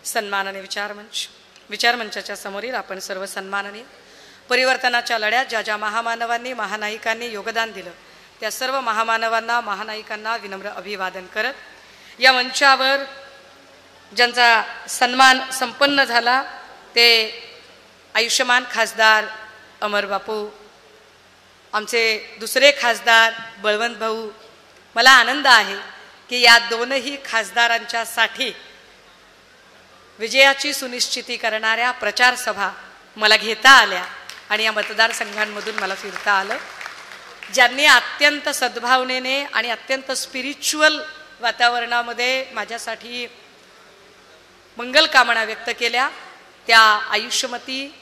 सन्माननीय विचारमंचाच्या समोरील आपण सर्व सन्माननीय परिवर्तनाच्या लढ्यात ज्या ज्या महामानवांनी महानायिकांनी योगदान दिलं त्या सर्व महामानवांना महानायिकांना विनम्र अभिवादन करत या मंचावर ज्यांचा सन्मान संपन्न झाला ते आयुष्यमान खासदार अमर बापू, आमचे दुसरे खासदार बळवंत भाऊ. मला आनंद आहे की या दोनही खासदारांच्यासाठी विजयाची सुनिश्चिती करणाऱ्या प्रचार सभा मला घेता आल्या आणि या मतदारसंघांमधून मला फिरता आलं. ज्यांनी अत्यंत सद्भावनेने आणि अत्यंत स्पिरिच्युअल वातावरणामध्ये माझ्यासाठी मंगल कामना व्यक्त केल्या त्या आयुष्यमती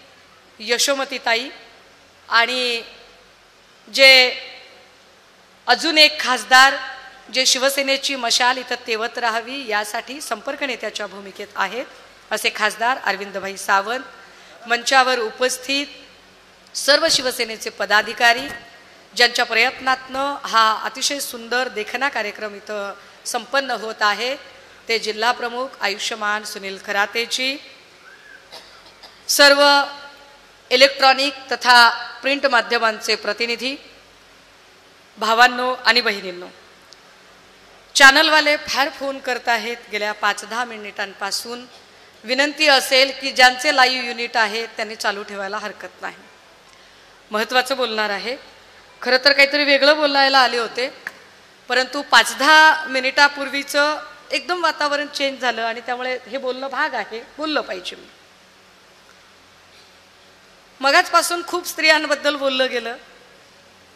यशोमती ताई आणि जे अजून एक खासदार जे शिवसेनेची मशाल इथं तेवत राहावी यासाठी संपर्क नेत्याच्या भूमिकेत आहेत असे खासदार अरविंदभाई सावंत, मंचावर उपस्थित सर्व शिवसेनेचे पदाधिकारी ज्यांच्या प्रयत्नातनं हा अतिशय सुंदर देखणा कार्यक्रम इथं संपन्न होत आहे ते जिल्हा प्रमुख आयुष्यमान सुनील खरातेजी, सर्व इलेक्ट्रॉनिक तथा प्रिंट माध्यमांचे प्रतिनिधी, भावांनो आणि बहिणींनो. चॅनलवाले फार फोन करत आहेत गेल्या 5-10 मिनिटांपासून. विनंती असेल की ज्यांचे लाईव्ह युनिट आहे त्यांनी चालू ठेवायला हरकत नाही. महत्त्वाचं बोलणार आहे. खरं तर काहीतरी वेगळं बोलायला आले होते परंतु 5-10 मिनिटापूर्वीचं एकदम वातावरण चेंज झालं आणि त्यामुळे हे बोलणं भाग आहे, बोललं पाहिजे. मी मगाचपासून खूप स्त्रियांबद्दल बोललं गेलं.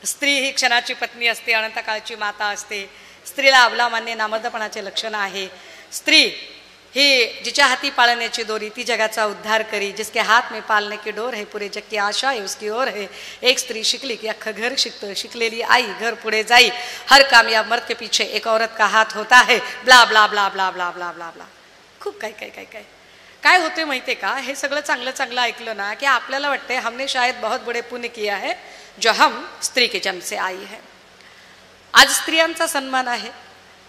स्त्री ही क्षणाची पत्नी असते, अनंतकाळची माता असते. स्त्रीला अवलामान्य नामर्दपणाचे लक्षण आहे. स्त्री ही जिच्या हाती पाळण्याची दोरी ती जगाचा उद्धार करी. जिसके हाथ में पालने की डोर है पूरे जग की आशा है उसकी ओर है. एक स्त्री शिकली की अख्खं घर शिकतं. शिकलेली आई घर पुढे जाई. हर कामयाब मर्द के पीछे एक औरत का हाथ होता है. Blah blah blah blah blah blah blah blah. खूप काय काय काय काय काय होते माहिती आहे का. हे सगळं चांगलं चांगलं ऐकलं ना की आपल्याला वाटते हमने शायद बहुत बड़े पुण्य किया है जो हम स्त्री के जन्म से आई है. आज स्त्रियांचा सन्मान आहे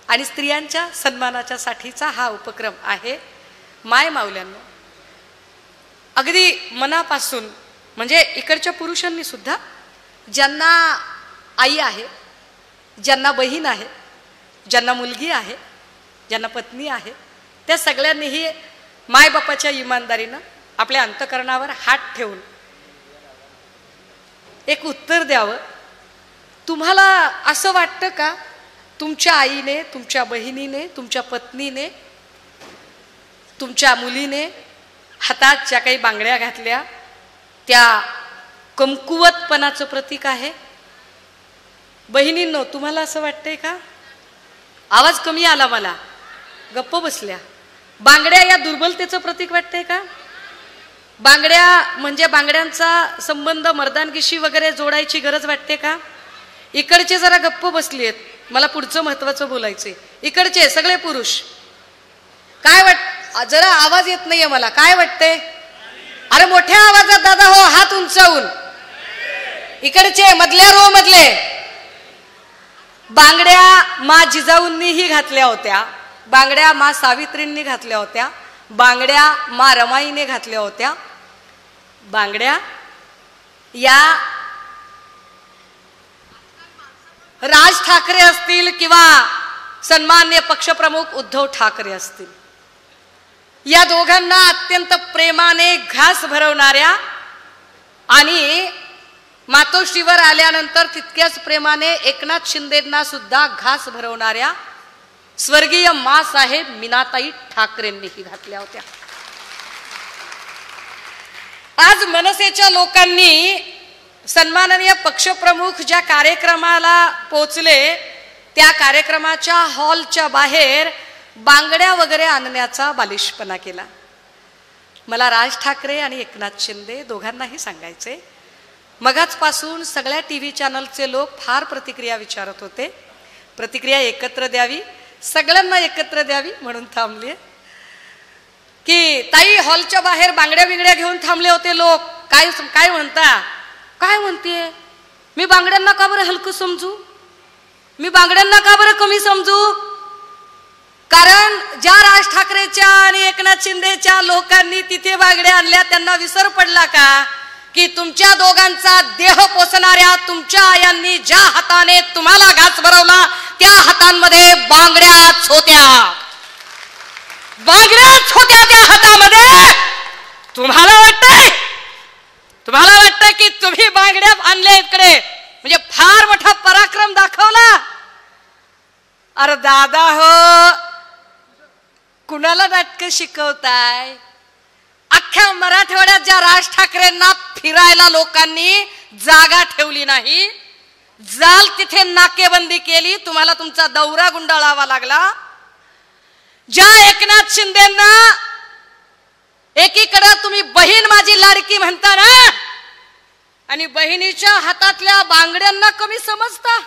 आणि स्त्रियांच्या सन्मानाच्या साठीचा हा उपक्रम आहे. माय माऊल्यांनो, अगदी मनापासून म्हणजे इकडच्या पुरुषांनी सुद्धा ज्यांना आई आहे, ज्यांना बहीण आहे, ज्यांना मुलगी आहे, ज्यांना पत्नी आहे त्या सगळ्यांनीही मायबापाच्या इमानदारीनं आपल्या अंतःकरणावर हात ठेवून एक उत्तर द्यावं. तुम्हाला असं वाटतं का तुमच्या आईने, तुमच्या बहिणीने, तुमच्या पत्नीने, तुमच्या मुलीने हातात ज्या काही बांगड्या घातल्या त्या कमकुवतपणाचं प्रतीक आहे? बहिणींनो, तुम्हाला असं वाटतंय का? आवाज कमी आला मला, गप्प बसल्या. बांगड्या या दुर्बलतेचं प्रतीक वाटतंय का? बांगड्या म्हणजे बांगड्यांचा संबंध मर्दानगीशी वगैरे जोडायची गरज वाटते का? इकडचे जरा गप्प बसलेत, मला पुढचं महत्वाचं बोलायचंय. इकडचे सगळे पुरुष काय जरा आवाज येत नाहीये मला, काय वाटतंय? अरे मोठ्या आवाजात दादा हो, हात उंचावून. इकडचे मधल्या रो मधले बांगड्या मा जिजाऊंनीही घातल्या होत्या, बांगड्या मा सावित्रींनी घातल्या होत्या, बांगड्या मा रमाईने घातल्या होत्या. बांगड्या या राज ठाकरे असतील किंवा सन्मान्य पक्षप्रमुख उद्धव ठाकरे असतील, या दोघांना अत्यंत प्रेमाने घास भरवणाऱ्या आणि मातोश्रीवर आल्यानंतर तितक्याच प्रेमाने एकनाथ शिंदेंना सुद्धा घास भरवणाऱ्या स्वर्गीय मासाहेब मीनाताई ठाकरेंनीही घातल्या होत्या. आज मनसेच्या लोकांनी सन्माननीय पक्षप्रमुख ज्या कार्यक्रमाला पोचले त्या कार्यक्रमाच्या हॉलच्या बाहेर बांगड्या वगैरे आणण्याचा बालिशपणा केला. मला राज ठाकरे आणि एकनाथ शिंदे दोघांनाही सांगायचे, मगाचपासून सगळ्या टीव्ही चॅनलचे लोक फार प्रतिक्रिया विचारत होते. प्रतिक्रिया एकत्र द्यावी, सगळ्यांना एकत्र द्यावी म्हणून थांबले की ताई हॉलच्या बाहेर बांगड्या बिंगड्या घेऊन थांबले होते लोक. काय काय म्हणता, काय म्हणते? मी बांगड्यांना का बरं हलकं समजू? मी बांगड्यांना का बरं कमी समजू? कारण ज्या राज ठाकरेच्या आणि एकनाथ शिंदेच्या लोकांनी तिथे बांगड्या आणल्या त्यांना विसर पडला का की तुमच्या दोघांचा देह पोसणाऱ्या तुमच्या आयांनी ज्या हाताने तुम्हाला घास भरवला त्या हातांमध्ये बांगड्याच होत्या, बांगड्याच होत्या त्या हातामध्ये. तुम्हाला वाटतंय की तुम्ही बांगड्या आणल्या इकडे म्हणजे फार मोठा पराक्रम दाखवला. अरे दादा हो, कुणाला नाटकं शिकवताय? अख्ख्या मराठवाड्यात ज्या राज ठाकरेंना फिरायला लोकांनी जागा ठेवली नाही, जाल तिथे नाकेबंदी केली, तुम्हाला तुमचा दौरा गुंडाळावा लागला. ज्या एकनाथ शिंदेंना एकीकडे तुम्ही बहीण माझी लाडकी म्हणता ना आणि बहिणीच्या हातातल्या बांगड्यांना कमी समजता,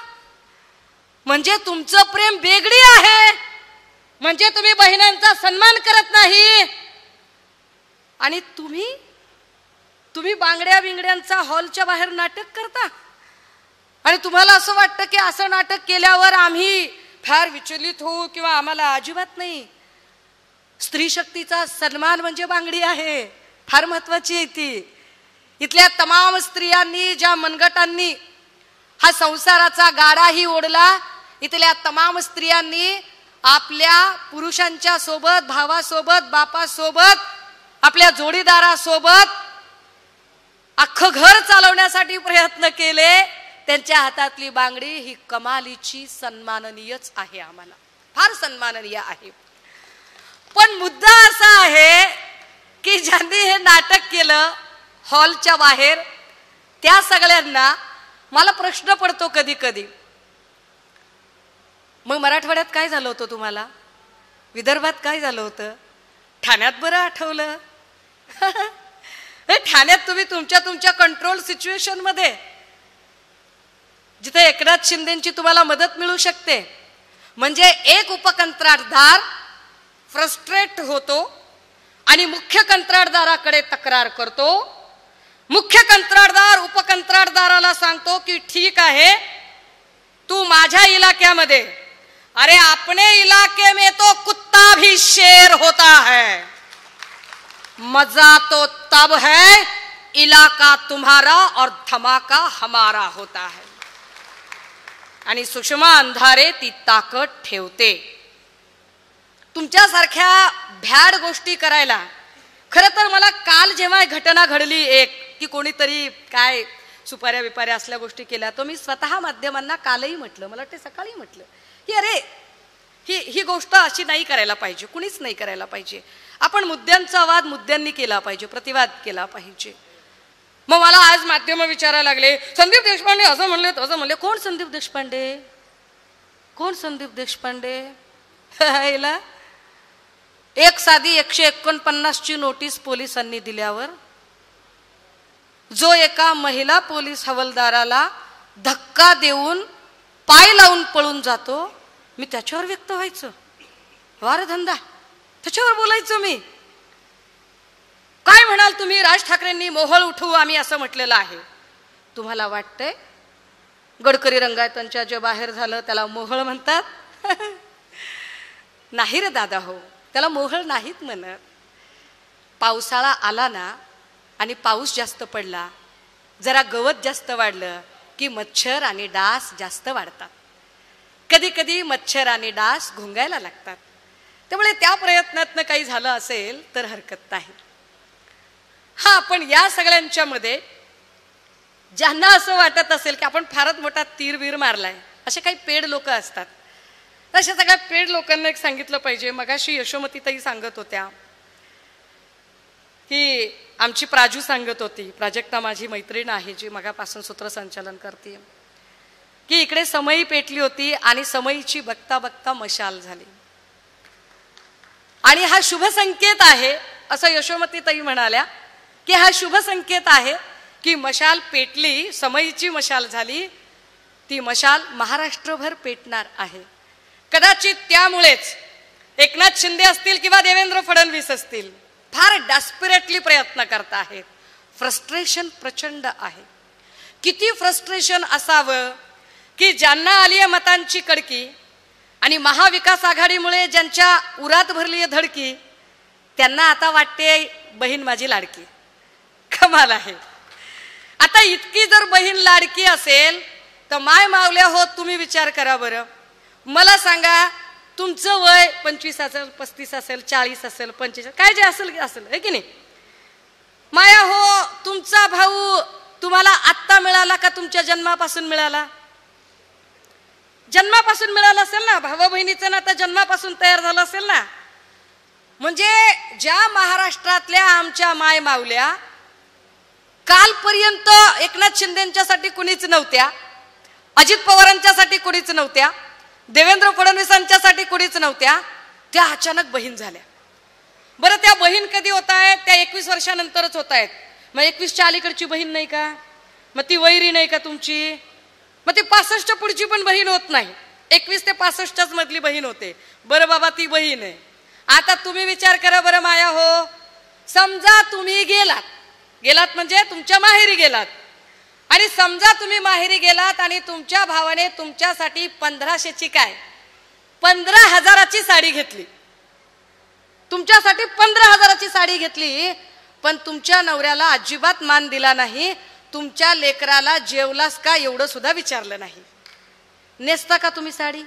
म्हणजे तुमचं प्रेम बेगडी आहे, म्हणजे तुम्ही बहिणांचा सन्मान करत नाही. आणि तुम्ही बांगड्या बिंगड्यांचा हॉलच्या बाहेर नाटक करता आणि तुम्हाला असं वाटतं की असं नाटक केल्यावर आम्ही फार विचलित होऊ किंवा आम्हाला अजिबात नाही. स्त्री शक्तीचा सन्मान म्हणजे बांगडी आहे, फार महत्वाची आहे ती. इथल्या तमाम स्त्रियांनी ज्या मनगटांनी हा संसाराचा गाडाही ओढला, इथल्या तमाम स्त्रियांनी आपल्या पुरुषांच्या सोबत, भावासोबत, बापासोबत, आपल्या जोडीदारासोबत अख्खं घर चालवण्यासाठी प्रयत्न केले. त्यांच्या हातातली बांगडी ही कमालीची सन्माननीयच आहे, आम्हाला फार सन्माननीय आहे. पण मुद्दा असा आहे की ज्यांनी हे नाटक केलं हॉलच्या बाहेर त्या सगळ्यांना मला प्रश्न पडतो कधी कधी, मग मराठवाड्यात काय झालं होतं तुम्हाला, विदर्भात काय झालं होतं, ठाण्यात बरं आठवलं. ठाण्यात तुम्ही तुमच्या कंट्रोल सिच्युएशन मध्ये जिथे एकनाथ शिंदेची तुम्हाला मदत मिळू शकते, म्हणजे एक उपकंत्राटदार फ्रस्ट्रेट होतो आणि मुख्य कंत्राटदाराकडे तक्रार करतो. मुख्य कंत्राटदार उपकंत्राटदाराला सांगतो की ठीक आहे तू माझ्या इलाक्यामध्ये, अरे अपने इलाके में तो कुत्ता भी शेर होता है, मजा तो तब है इलाका तुम्हारा और धमाका हमारा होता है. आणि सुषमा अंधारे ती ताकद ठेवते. तुमच्यासारख्या भ्याड गोष्टी करायला, खरं तर मला काल जेव्हा घटना घडली एक की कोणीतरी काय सुपाऱ्या बिपाऱ्या असल्या गोष्टी केल्या, तो मी स्वतः माध्यमांना कालही म्हटलं, मला वाटतं सकाळी म्हटलं की अरे ही गोष्ट अशी नाही करायला पाहिजे, कुणीच नाही करायला पाहिजे. आपण मुद्द्यांचा वाद मुद्द्यांनी केला पाहिजे, प्रतिवाद केला पाहिजे. मग मला आज माध्यम विचारायला लागले संदीप देशपांडे असं म्हणले तसं म्हणले. कोण संदीप देशपांडे, कोण संदीप देशपांडे? एक साधी 149ची नोटीस पोलिसांनी दिल्यावर जो एका महिला पोलीस हवालदाराला धक्का देऊन पाय लावून पळून जातो, मी त्याच्यावर व्यक्त व्हायचं, वार धंदा त्याच्यावर बोलायचं. मी काय म्हणाल तुम्ही, राज ठाकरेंनी मोहळ उठवू आम्ही असं म्हटलेलं आहे. तुम्हाला वाटतंय गडकरी रंगायतांच्या जे बाहेर झालं त्याला मोहळ म्हणतात? नाही रे दादा हो, त्याला मोहळ नाहीत म्हणत. पावसाळा आला ना आणि पाऊस जास्त पडला, जरा गवत जास्त वाढलं की मच्छर आणि डास जास्त वाढतात. कधी कधी मच्छर आणि डास घुंगायला लागतात. त्यामुळे त्या प्रयत्नातनं काही झालं असेल तर हरकत नाही. हा, पण या सगळ्यांच्या मध्ये ज्यांना असं वाटत असेल की आपण फारच मोठा तीरवीर मारलाय, असे काही पेड लोक असतात. अशा सगळ्या पेड लोकांना एक सांगितलं पाहिजे. मगाशी यशोमतीताई सांगत होत्या की आमची प्राजू सांगत होती, प्राजक्ता माझी मैत्रीण आहे जी मगापासून सूत्रसंचालन करते, की इकडे समई पेटली होती आणि समईची बघता बघता मशाल झाली आणि हा शुभ संकेत आहे असं यशोमतीताई म्हणाल्या की हा शुभ संकेत आहे की मशाल पेटली, समईची मशाल झाली, ती मशाल महाराष्ट्रभर पेटणार आहे. कदाचित त्यामुळेच एकनाथ शिंदे असतील किंवा देवेंद्र फडणवीस असतील फार डेस्परेटली प्रयत्न करत आहेत. फ्रस्ट्रेशन प्रचंड आहे. किती फ्रस्ट्रेशन असावं की ज्यांना आली आहे मतांची कडकी आणि महाविकास आघाडीमुळे ज्यांच्या उरात भरली धडकी त्यांना आता वाटते बहीण माझी लाडकी. कमाल आहे. आता इतकी जर बहीण लाडकी असेल तर माय मावल्या हो, तुम्ही विचार करा बरं. मला सांगा, तुमचं वय 25 असेल, 35 असेल, 40 असेल, 45 काय जे असेल असेल, आहे की नाही. माया हो, तुमचा भाऊ तुम्हाला आत्ता मिळाला का तुमच्या जन्मापासून मिळाला? जन्मापासून मिळाला असेल ना. भावा बहिणीचं नातं जन्मापासून तयार झालं असेल ना. म्हणजे ज्या महाराष्ट्रातल्या आमच्या माय मावल्या कालपर्यंत एकनाथ शिंदेंच्यासाठी कुणीच नव्हत्या, अजित पवारांच्यासाठी कुणीच नव्हत्या, देवेंद्र फडणवीसांच्यासाठी कुणीच नव्हत्या, त्या अचानक बहीण झाल्या. बरं, त्या बहीण कधी होत आहेत? त्या 21 वर्षानंतरच होत आहेत. मग 21च्या अलीकडची बहीण नाही का? मग ती वैरी नाही का तुमची? मग ती 65 पुढची पण बहीण होत नाही, 21 ते 65च्याच मधली बहीण होते. बरं बाबा, ती बहीण आहे. आता तुम्ही विचार करा बरं माया हो, समजा तुम्ही गेलात म्हणजे तुमच्या माहेरी गेलात, आणि समजा तुम्ही माहेरी गेलात आणि तुमच्या भावाने तुमच्यासाठी 1500ची काय 15,000ची साडी घेतली, तुमच्यासाठी 15,000ची साडी घेतली, पण तुमच्या नवऱ्याला अजिबात मान दिला नाही, तुमच्या लेकराला जेवलास का एवढं सुद्धा विचारलं नाही. नेसता का तुम्ही साडी?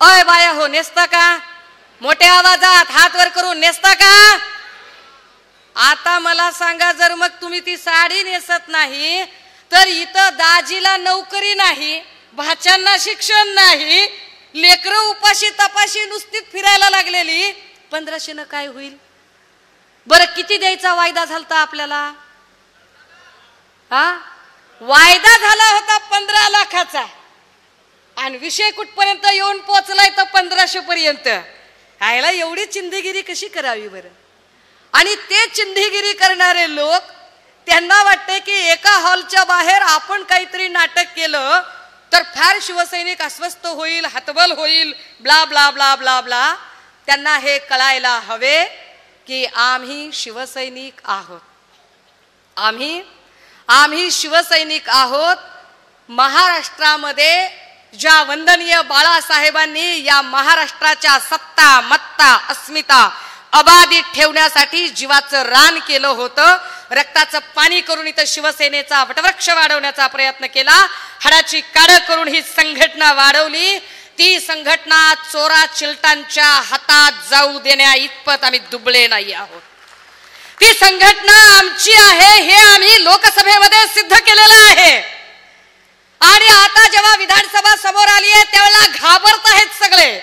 अय बाया हो, नेसता का? मोठ्या आवाजात हात वर करून नेसता का? आता मला सांगा, जर मग तुम्ही ती साडी नेसत नाही तर इथं दाजीला नोकरी नाही, भाच्यांना शिक्षण नाही, लेकरं उपाशी तपाशी नुसतीच फिरायला लागलेली, 1500 काय होईल? बरं, किती द्यायचा वायदा झालता आपल्याला? वायदा झाला होता 15 लाखाचा, आणि विषय कुठपर्यंत येऊन पोहोचलाय तर 1500 पर्यंत. आयला एवढी चिंधीगिरी कशी करावी बरं? आणि ते चिंधीगिरी करणारे लोक, त्यांना वाटते की एका हॉलच्या बाहेर आपण काहीतरी नाटक केलं तर फार शिवसैनिक अस्वस्थ होईल, हतबल होईल, blah blah blah blah blah. त्यांना हे कळायला हवे की आम्ही शिवसैनिक आहोत, आम्ही शिवसैनिक आहोत. महाराष्ट्रामध्ये ज्या वंदनीय बाळासाहेबांनी या महाराष्ट्राच्या सत्ता मत्ता अस्मिता अबाधित ठेवण्यासाठी जीवाचं रान केलं होतं, रक्ताचं पाणी करून इथं शिवसेनेचा वटवृक्ष वाढवण्याचा प्रयत्न केला, हाडाची काढ करून ही संघटना वाढवली. ती संघटना चोरा चिलटांच्या हातात जाऊ देण्या इतपत आम्ही दुबळे नाही आहोत. ती संघटना आमची आहे हे आम्ही लोकसभेमध्ये सिद्ध केलेलं आहे. आणि आता जेव्हा विधानसभा समोर आली आहे त्यावेळेला घाबरत आहेत सगळे.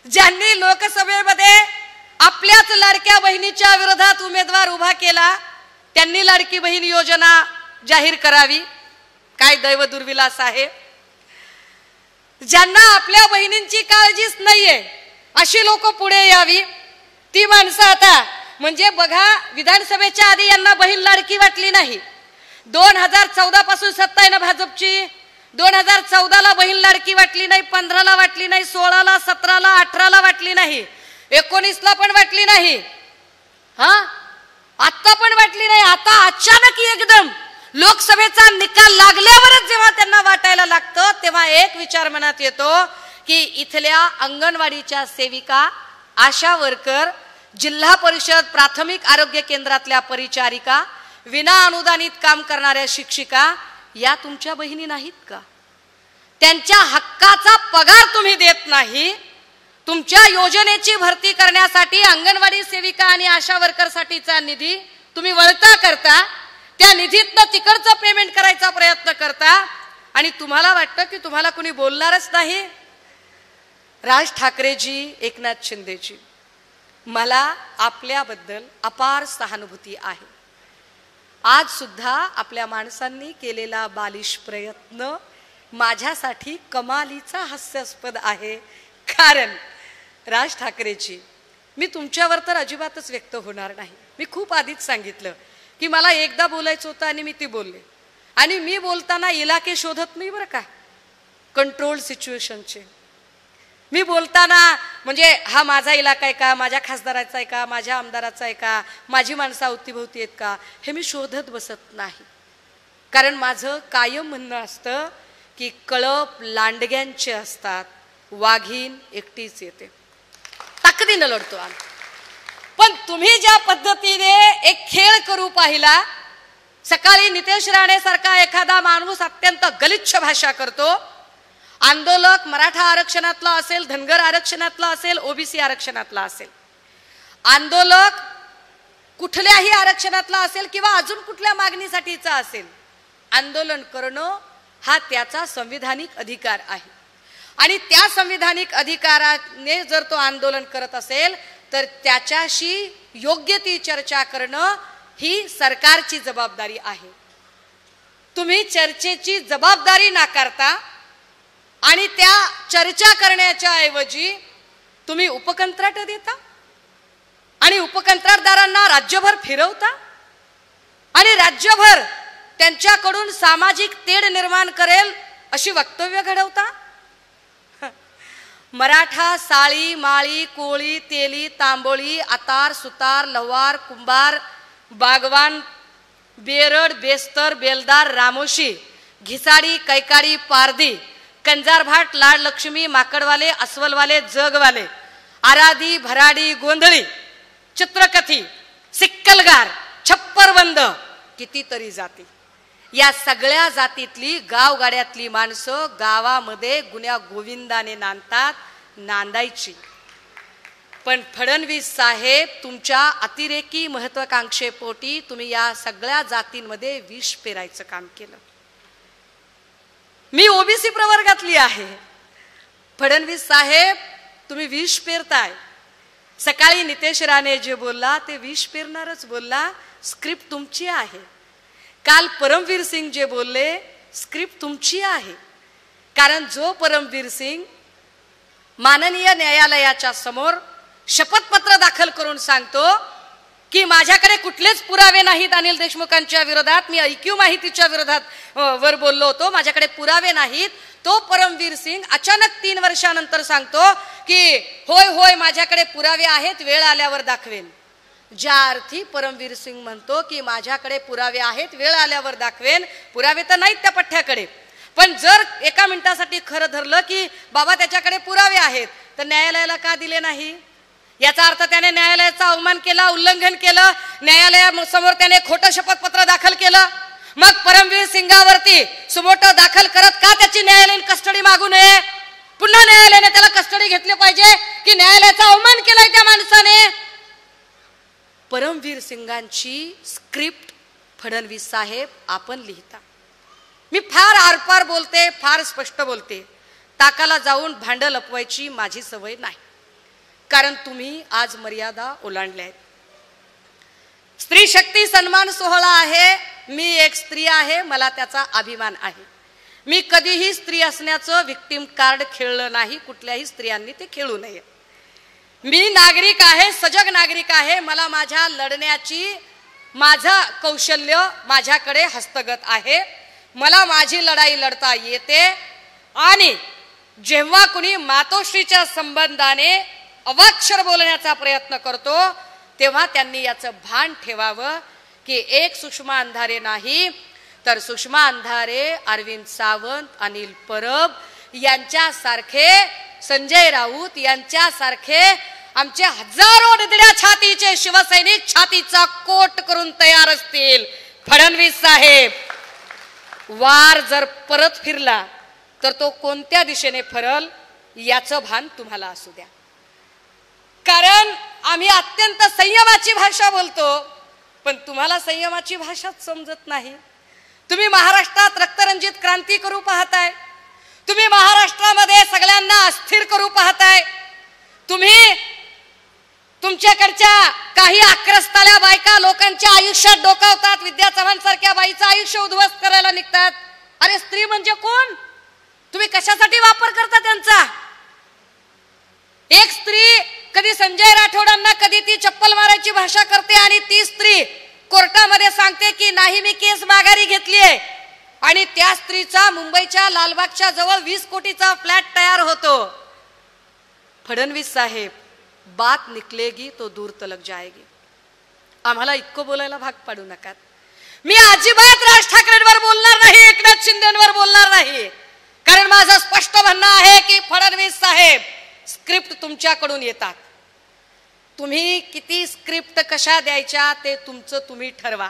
ज्यांनी लोकसभेमध्ये आपल्याच लाडक्या बहिणीच्या विरोधात उमेदवार उभा केला त्यांनी लाडकी बहीण योजना जाहीर करावी. काय दैव दुर्विलास आहे. ज्यांना आपल्या बहिणींची काळजीच नाहीये अशी लोक पुढे यावी. ती माणसं आता म्हणजे बघा, विधानसभेच्या आधी यांना बहीण लाडकी वाटली नाही. 2014 पासून सत्ता आहे ना भाजपची. 2014ला बहीण लाडकी वाटली नाही, 15ला वाटली नाही, 16ला 17ला 18ला वाटली नाही, 19ला पण वाटली नाही, आता पण वाटली नाही. आता अचानक एकदम लोकसभेचा निकाल लागल्यावरच जेव्हा त्यांना वाटायला लागतं तेव्हा एक विचार मनात येतो की इथल्या अंगणवाडीच्या सेविका, आशा वर्कर, जिल्हा परिषद प्राथमिक आरोग्य केंद्रातल्या परिचारिका, विना अनुदानित काम करणाऱ्या शिक्षिका या तुमच्या बहिणी नाहीत का? त्यांच्या हक्काचा पगार तुम्ही देत नाही. तुमच्या योजनेची भरती करण्यासाठी अंगणवाडी सेविका आणि आशा वर्कर साठीचा निधी तुम्ही वळता करता, त्या निधीतनं तिकडचं पेमेंट करायचा प्रयत्न करता आणि तुम्हाला वाटतं की तुम्हाला कोणी बोलणारच नाही. राज ठाकरेजी, एकनाथ शिंदेजी, मला आपल्याबद्दल अपार सहानुभूती आहे. आज सुद्धा आपल्या माणसांनी केलेला बालिश प्रयत्न माझ्यासाठी कमालीचा हास्यास्पद आहे. कारण राज ठाकरेजी, मी तुमच्यावर तर अजिबातच व्यक्त होणार नाही. मी खूप आधीच सांगितलं की मला एकदा बोलायचं होतं आणि मी ती बोलले. आणि मी बोलताना इलाके शोधत नाही बरं का, कंट्रोल सिच्युएशनचे. मी बोलताना म्हणजे हा माझा इलाका आहे का, माझ्या खासदाराचा आहे का, माझ्या आमदाराचा आहे का, माझी माणसं अवतीभोवती आहेत का, हे मी शोधत बसत नाही. कारण माझं कायम म्हणणं असतं की कळप लांडग्यांचे असतात, वाघीण एकटीच येते. ताकदीनं लढतो आम्ही. पण तुम्ही ज्या पद्धतीने एक खेळ करू पाहिला, सकाळी नितेश राणे सारखा एखादा माणूस अत्यंत गलिच्छ भाषा करतो, आंदोलक मराठा आरक्षणातला असेल, धनगर आरक्षणातला असेल, ओबीसी आरक्षणातला असेल, आंदोलक कुठल्याही आरक्षणातला असेल किंवा अजून कुठल्या मागणीसाठीचा असेल, आंदोलन करणं हा त्याचा संविधानिक अधिकार आहे. आणि त्या संविधानिक अधिकाराने जर तो आंदोलन करत असेल तर त्याच्याशी योग्य ती चर्चा करणं ही सरकारची जबाबदारी आहे. तुम्ही चर्चेची जबाबदारी नाकारता आणि त्या चर्चा करण्याच्या ऐवजी तुम्ही उपकंत्राट देता आणि उपकंत्राटदारांना राज्यभर फिरवता आणि राज्यभर त्यांच्याकडून सामाजिक तेढ निर्माण करेल अशी वक्तव्य घडवता. मराठा साळी, माळी, कोळी, तेली, तांबोळी, आतार, सुतार, लवार, कुंभार, बागवान, बेरड, बेस्तर, बेलदार, रामोशी, घिसाडी, कैकाडी, पारधी, कंजारभाट, लाड लक्ष्मी, माकडवाले, अस्वलवाले, जगवाले, आराधी, भराडी, गोंधळी, चित्रकथी, सिक्कलगार, छप्परबंद, कितीतरी जाती. या सगळ्या जातीतली गावगाड्यातली माणसं गावामध्ये गुन्ह्या गोविंदाने नांदतात, नांदायची. पण फडणवीस साहेब तुमच्या अतिरेकी महत्वाकांक्षेपोटी तुम्ही या सगळ्या जातींमध्ये विष पेरायचं काम केलं. मी ओबीसी प्रवर्गातली आहे. फडणवीस साहेब तुम्ही विष पेरताय. सकाळी नितेश राणे जे बोलला ते विष पेरणारच बोलला, स्क्रिप्ट तुमची आहे. काल परमवीर सिंग जे बोलले स्क्रिप्ट तुमची आहे. कारण जो परमवीर सिंग माननीय न्यायालयाच्या समोर शपथपत्र दाखल करून सांगतो की माझ्याकडे कुठलेच पुरावे नाहीत अनिल देशमुखांच्या विरोधात, मी ऐक्यू माहितीच्या विरोधात वर बोललो होतो, माझ्याकडे पुरावे नाहीत, तो परमवीर सिंग अचानक 3 वर्षानंतर सांगतो की होय होय माझ्याकडे पुरावे आहेत, वेळ आल्यावर दाखवेन. ज्या अर्थी परमवीर सिंग म्हणतो की माझ्याकडे पुरावे आहेत, वेळ आल्यावर दाखवेन, पुरावे तर नाहीत त्या पठ्ठ्याकडे, पण जर एका मिनिटासाठी खरं धरलं की बाबा त्याच्याकडे पुरावे आहेत तर न्यायालयाला का दिले नाही? याचा अर्थ त्याने न्यायालयाचा अवमान केला, उल्लंघन केलं, न्यायालयासमोर त्याने खोटं शपथपत्र दाखल केलं. मग परमवीर सिंगावरती सुमोटो दाखल करत का त्याची न्यायालयीन कस्टडी मागू नये? पुन्हा न्यायालयाने त्याला कस्टडी घेतली पाहिजे की न्यायालयाचा अवमान केलाय त्या माणसाने? परमवीर सिंगांची स्क्रिप्ट फडणवीस साहेब आपण लिहिता. मी फार आरपार बोलते, फार स्पष्ट बोलते. ताकाला जाऊन भांड लपवायची माझी सवय नाही, कारण तुम्ही आज मर्यादा ओलांडल्या आहेत. स्त्री शक्ती सन्मान सोहळा आहे. मी एक स्त्री आहे, मला त्याचा अभिमान आहे. मी कधीही स्त्री असण्याचं विक्टिम कार्ड खेळलं नाही, कुठल्याही स्त्रियांनी ते खेळू नये. मी नागरिक आहे, सजग नागरिक आहे. मला माझ्या लढण्याची माझं कौशल्य माझ्याकडे हस्तगत आहे. मला माझी लढाई लढता येते. आणि जेव्हा कुणी मातोश्रीच्या संबंधाने अवाक्षर बोलण्याचा प्रयत्न करतो तेव्हा त्यांनी याचं भान ठेवावं की एक सुषमा अंधारे नाही तर सुषमा अंधारे, अरविंद सावंत, अनिल परब यांच्यासारखे, संजय राऊत यांच्यासारखे आमचे हजारो निधड्या छातीचे शिवसैनिक छातीचा कोट करून तयार असतील. फडणवीस साहेब, वार जर परत फिरला तर तो कोणत्या दिशेने फरल याचं भान तुम्हाला असू द्या. कारण आम्ही अत्यंत संयमाची भाषा बोलतो, पण तुम्हाला संयमाची भाषाच समजत नाही. तुम्ही महाराष्ट्रात रक्तरंजित क्रांती करू पाहताय. तुम्ही महाराष्ट्रामध्ये सगळ्यांना अस्थिर करू पाहताय. तुम्ही तुमच्याकडच्या काही आक्रस्ताल्या बायका लोकांच्या आयुष्यात डोकावतात. विद्या चव्हाण सारख्या बाईचं आयुष्य उद्ध्वस्त करायला निघतात. अरे स्त्री म्हणजे कोण? तुम्ही कशासाठी वापर करता त्यांचा? एक स्त्री कधी संजय राठोडांना कधी ती चप्पल मारायची भाषा करते आणि ती स्त्री कोर्टामध्ये सांगते की नाही मी केस माघारी घेतलीये, आणि त्या स्त्रीचा मुंबईच्या लालबागच्या जवळ 20 कोटीचा फ्लॅट तयार होतो. फडणवीस साहेब, बात निकलेगी तो दूर तलक जाएगी. आम्हाला इतकं बोलायला भाग पाडू नका. मी अजिबात राज ठाकरेंवर बोलणार नाही, एकनाथ शिंदेंवर बोलणार नाही. कारण माझं स्पष्ट म्हणणं आहे की फडणवीस साहेब, स्क्रिप्ट तुमच्याकडून येतात. तुम्ही किती स्क्रिप्ट कशा द्यायच्या ते तुमचं तुम्ही ठरवा,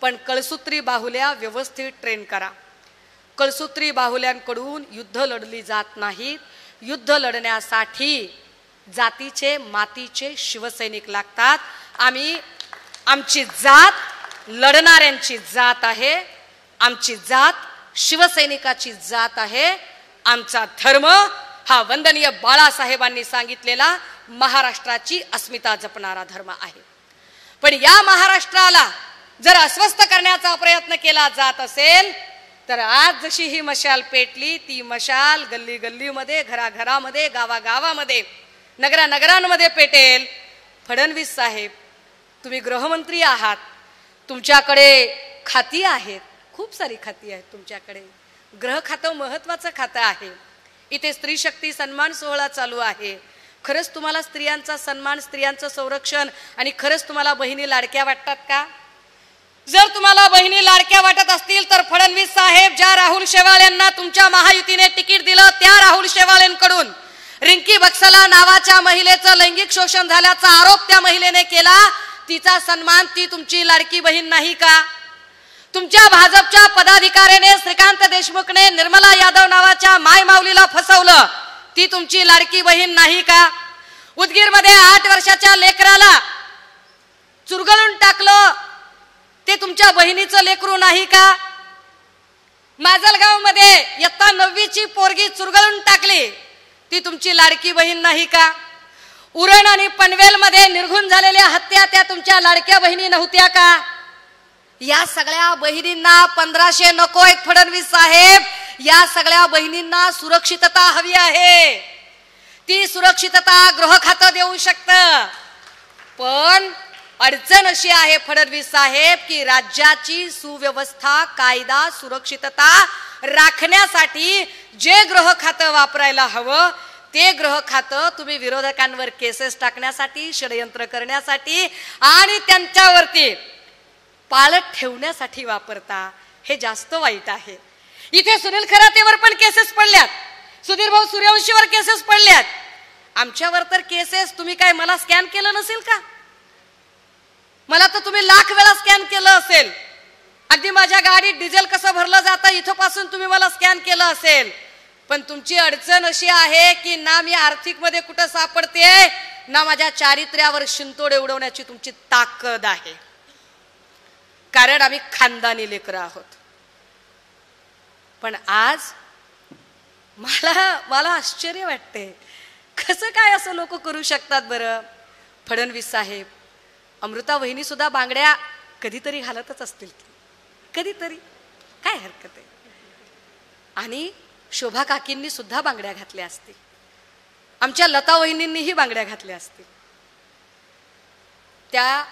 पण कळसूत्री बाहुल्या व्यवस्थित ट्रेन करा. कळसूत्री बाहुल्यांकडून युद्ध लढली जात नाहीत. युद्ध लढण्यासाठी जातीचे मातीचे शिवसैनिक लागतात. आमची जात लढणाऱ्यांची जात आहे. आमची जात शिवसैनिकाची जात आहे. आमचा धर्म हा वंदनीय बाळासाहेबांनी सांगितलेला महाराष्ट्राची अस्मिता जपणारा धर्म आहे. पण या महाराष्ट्राला जर अस्वस्थ करण्याचा प्रयत्न केला जात असेल तर आज जशी ही मशाल पेटली, ती मशाल गल्ली गल्लीमध्ये, घराघरामध्ये, गावागावामध्ये, नगरानगरांमध्ये पेटेल. फडणवीस साहेब, तुम्ही गृहमंत्री आहात. तुमच्याकडे खाती आहेत, खूप सारी खाती आहेत तुमच्याकडे. गृह खातं महत्वाचं खातं आहे. इथे स्त्री शक्ती सन्मान सोहळा चालू आहे. खरंच तुम्हाला स्त्रियांचा सन्मान, स्त्रियांचं संरक्षण आणि खरंच तुम्हाला बहिणी लाडक्या वाटतात का? जर तुम्हाला बहिणी लाडक्या वाटत असतील तर फडणवीस साहेब, ज्या राहुल शेवाळ्यांना तुमच्या महायुतीने तिकीट दिलं त्या राहुल शेवाळ्यांकडून रिंकी बक्सला नावाच्या महिलेचं लैंगिक शोषण झाल्याचा आरोप त्या महिलेने केला. तिचा सन्मान, ती तुमची लाडकी बहीण नाही का? तुमच्या भाजपच्या पदाधिकाऱ्याने श्रीकांत देशमुखने निर्मला यादव नावाच्या माय माऊलीला फसवलं, ती तुमची लाडकी बहीण नाही का? उदगीरमध्ये 8 वर्षाच्या लेकराला चुरगळून टाकलं, ते तुमच्या बहिणीचं लेकरू नाही का? माजलगाव मध्ये इयत्ता 9वीची पोरगी चुरगळून टाकली, ती तुमची लाडकी बहीण नाही का? उरण आणि पनवेल मध्ये निर्घुण झालेल्या हत्या त्या तुमच्या लाडक्या बहिणी नव्हत्या का? या सगळ्या बहिणींना 1500 नको आहेत फडणवीस साहेब. या सगळ्या बहिणींना सुरक्षितता हवी आहे. ती सुरक्षितता गृह खातं देऊ शकतं. पण अडचण अशी आहे फडणवीस साहेब की राज्याची सुव्यवस्था, कायदा, सुरक्षितता राखण्यासाठी जे गृह खातं वापरायला हवं ते गृह खातं तुम्ही विरोधकांवर केसेस टाकण्यासाठी, षडयंत्र करण्यासाठी आणि त्यांच्यावरती पाळत ठेवण्यासाठी वापरता. हे जास्त वाईट आहे. इथे सुनील खरातेवर पण केसेस पडल्यात, सुधीर भाऊ सूर्यवंशीवर केसेस पडल्यात. आमच्यावर तर केसेस, तुम्ही काय मला स्कॅन केलं नसेल का? मला तर तुम्ही लाख वेळा स्कॅन केलं असेल. अगदी माझ्या गाडीत डिझेल कसं भरलं जातं इथं पासून तुम्ही मला स्कॅन केलं असेल. पण तुमची अडचण अशी आहे की ना मी आर्थिक मध्ये कुठं सापडते, ना माझ्या चारित्र्यावर शिंतोडे उडवण्याची तुमची ताकद आहे. कारण आम्ही खानदानी लेकरं आहोत. पण आज मला आश्चर्य वाटते, कसं काय असं लोक करू शकतात बरं? फडणवीस साहेब, अमृता वहिनी सुद्धा बांगड्या कधीतरी घालतच असतील, कधीतरी, काय हरकत आहे. आणि शोभा काकींनी सुद्धा बांगड्या घातल्या असतील, आमच्या लता वहिनींनीही बांगड्या घातल्या असतील. त्या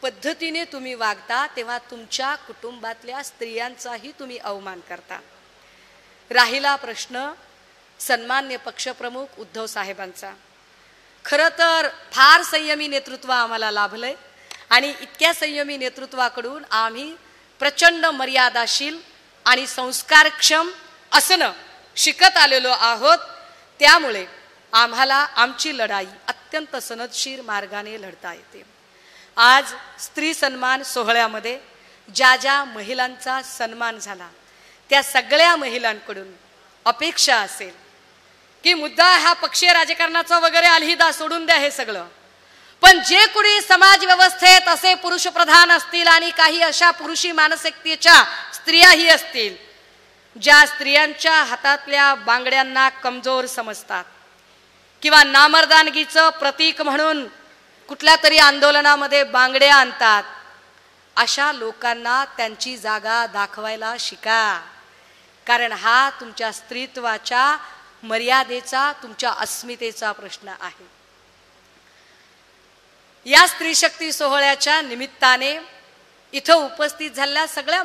पद्धतीने तुम्ही वागता तेव्हा तुमच्या कुटुंबातल्या स्त्रियांचाही तुम्ही अवमान करता. राहिला प्रश्न सन्मान्य पक्षप्रमुख उद्धव साहेबांचा. खरं तर फार संयमी नेतृत्व आम्हाला लाभलंय आणि इतक्या संयमी नेतृत्वाकडून आम्ही प्रचंड मर्यादाशील आणि संस्कारक्षम असणं शिकत आलेलो आहोत. त्यामुळे आम्हाला आमची लढाई अत्यंत सनदशीर मार्गाने लढता येते. आज स्त्री सन्मान सोहळ्यामध्ये ज्या ज्या महिलांचा सन्मान झाला त्या सगळ्या महिलांकडून अपेक्षा असेल की मुद्दा हा पक्षीय राजकारणाचा वगैरे अलहिदा सोडून द्या हे सगळं, पण जे कुणी समाज व्यवस्थेत असे पुरुष प्रधान असतील आणि काही अशा पुरुषी मानसिकतेच्या स्त्रियाही असतील ज्या स्त्रियांच्या हातातल्या बांगड्यांना कमजोर समजतात किंवा नामर्दानगीचं प्रतीक म्हणून कुठल्या तरी आंदोलनामध्ये बांगड्या आणतात, अशा लोकांना त्यांची जागा दाखवायला शिका. कारण हा तुमच्या स्त्रीत्वाच्या मर्यादेचा, तुमच्या अस्मितेचा प्रश्न आहे. या स्त्री शक्ती सोहळ्याच्या निमित्ताने इथं उपस्थित झालेल्या सगळ्या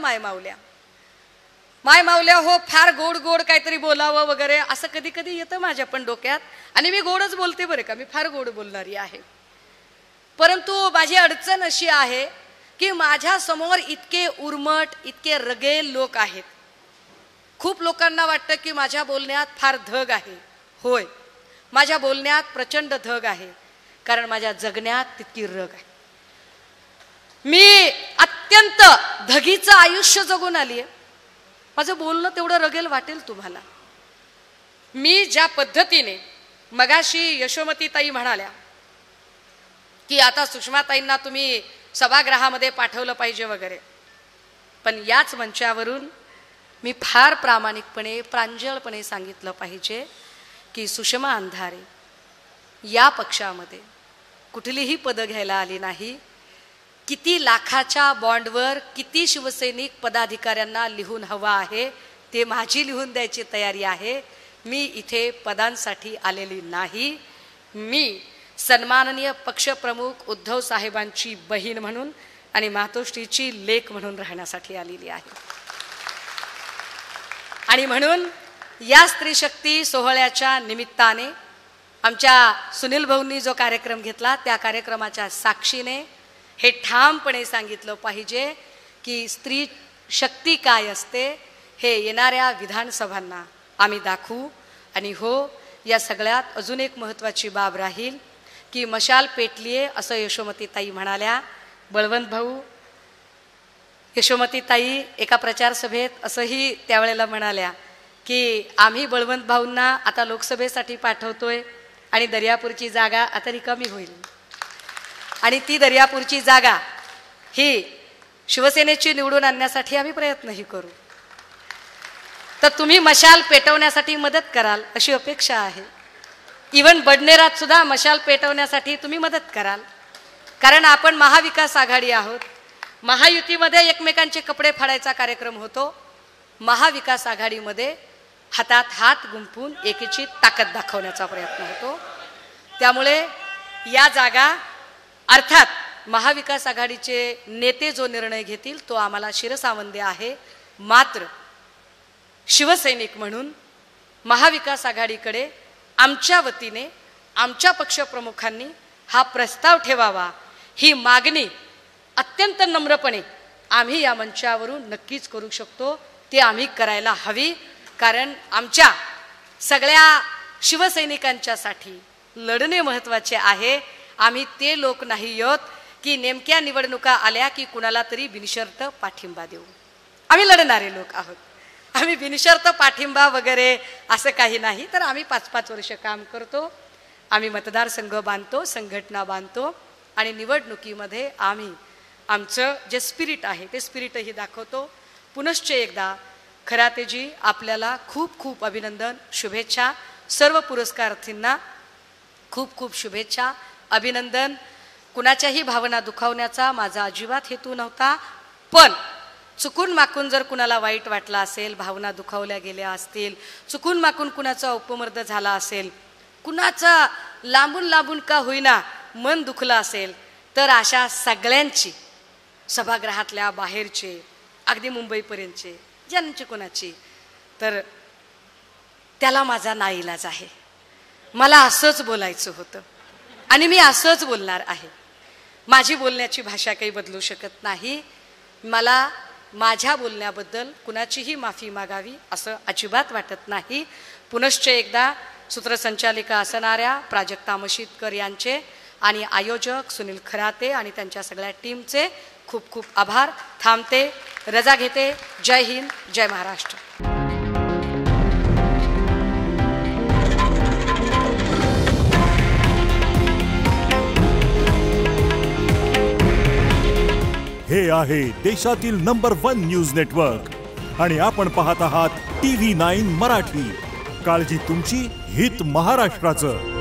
मायमावल्या हो, फार गोड गोड काहीतरी बोलावं वगैरे असं कधी कधी येतं माझ्या पण डोक्यात आणि मी गोडच बोलते बरं का, मी फार गोड बोलणारी आहे. परंतु माझी अडचण अशी आहे की माझ्या समोर इतके उर्मट, इतके रगेल लोक आहेत खूप लोकांना वाटतं की माझ्या बोलण्यात फार धग आहे. होय, माझ्या बोलण्यात प्रचंड धग आहे, कारण माझ्या जगण्यात तितकी रग आहे. मी अत्यंत धगीचं आयुष्य जगून आली आहे. माझं बोलणं तेवढं रगेल वाटेल तुम्हाला. मी ज्या पद्धतीने मगाशी यशोमतीताई म्हणाल्या की आता सुषमाताईंना तुम्ही सभागृहामध्ये पाठवलं पाहिजे वगैरे, पण याच मंचावरून मी फार प्रामाणिकपणे प्रांजळपणे सांगितलं पाहिजे की सुषमा अंधारे या पक्षामध्ये कुठलीही पदं घ्यायला आली नाही. किती लाखाच्या बॉन्डवर किती शिवसैनिक पदाधिकाऱ्यांना लिहून हवा आहे ते माझी लिहून द्यायची तयारी आहे. मी इथे पदांसाठी आलेली नाही. मी सन्माननीय पक्षप्रमुख उद्धव साहेबांची बहीण म्हणून आणि मातोश्रीची लेक म्हणून राहण्यासाठी आलेली आहे. आणि म्हणून या स्त्री शक्ती सोहळ्याच्या निमित्ताने आमच्या सुनील भाऊंनी जो कार्यक्रम घेतला त्या कार्यक्रमाच्या साक्षीने हे ठामपणे सांगितलं पाहिजे की स्त्री शक्ती काय असते हे येणाऱ्या विधानसभांना आम्ही दाखवू. आणि हो, या सगळ्यात अजून एक महत्त्वाची बाब राहील की मशाल पेटलीये असं यशोमतीताई म्हणाल्या. बळवंत भाऊ, यशोमतीताई एका प्रचार सभेत असंही त्यावेळेला म्हणाल्या की आम्ही बळवंत भाऊंना आता लोकसभेसाठी पाठवतोय आणि दर्यापूरची जागा आता रिकामी होईल आणि ती दर्यापूरची जागा ही शिवसेनेची निवडून आणण्यासाठी आम्ही प्रयत्नही करू. तर तुम्ही मशाल पेटवण्यासाठी मदत कराल अशी अपेक्षा आहे. इवन बडनेरात सुद्धा मशाल पेटवण्यासाठी तुम्ही मदत कराल, कारण आपण महाविकास आघाडी आहोत. महायुतीमध्ये एकमेकांचे कपडे फाडायचा कार्यक्रम होतो. महाविकास आघाडीमध्ये हातात हात गुंफून एकीची ताकद दाखवण्याचा प्रयत्न होतो. त्यामुळे या जागा अर्थात महाविकास आघाडीचे नेते जो निर्णय घेतील तो आम्हाला शिरसावंदी आहे. मात्र शिवसैनिक म्हणून महाविकास आघाडीकडे आमच्या वतीने आमच्या पक्षप्रमुखांनी हा प्रस्ताव ठेवावा, ही मागणी अत्यंत नम्रपणे आम्ही या मंचावरून नक्कीच करू शकतो. ते आम्ही करायला हवी, कारण आमच्या सगळ्या शिवसैनिकांच्यासाठी लढणे महत्त्वाचे आहे. आम्ही ते लोक नाही आहोत की नेमक्या निवडणुका आल्या की कुणाला तरी बिनशर्त पाठिंबा देऊ. आम्ही लढणारे लोक आहोत. आम्ही बिनशर्त पाठिंबा वगैरे असं काही नाही. तर आम्ही 5-5 वर्ष काम करतो. आम्ही मतदारसंघ बांधतो, संघटना बांधतो आणि निवडणुकीमध्ये आम्ही आमचं जे स्पिरिट आहे ते स्पिरिटही दाखवतो. पुनश्च एकदा खरातेजी आपल्याला खूप खूप अभिनंदन, शुभेच्छा. सर्व पुरस्कारार्थींना खूप खूप शुभेच्छा, अभिनंदन. कुणाच्याही भावना दुखावण्याचा माझा अजिबात हेतू नव्हता. पण चुकून माकून जर कुणाला वाईट वाटलं असेल, भावना दुखावल्या गेल्या असतील, चुकून माकून कुणाचा अपमर्द झाला असेल, कुणाचा लांबून लांबून का होईना मन दुखलं असेल, तर अशा सगळ्यांची, सभागृहातल्या बाहेरचे अगदी मुंबईपर्यंतचे ज्यांची कोणाची, तर त्याला माझा नाईलाज आहे. मला असंच बोलायचं होतं आणि मी असंच बोलणार आहे. माझी बोलण्याची भाषा काही बदलू शकत नाही. मला माझ्या बोलण्याबद्दल कुणाचीही माफी मागावी असं अजिबात वाटत नाही. पुनश्च एकदा सूत्रसंचालिका असणाऱ्या प्राजक्ता मशीदकर यांचे आणि आयोजक सुनील खराते आणि त्यांच्या सगळ्या टीमचे खूप खूप आभार. थांबते, रजा घेते. जय हिंद, जय महाराष्ट्र. हे आहे देशातील नंबर 1 न्यूज नेटवर्क आणि आपण पाहत आहात TV9 मराठी. काळजी तुमची, हित महाराष्ट्राचं.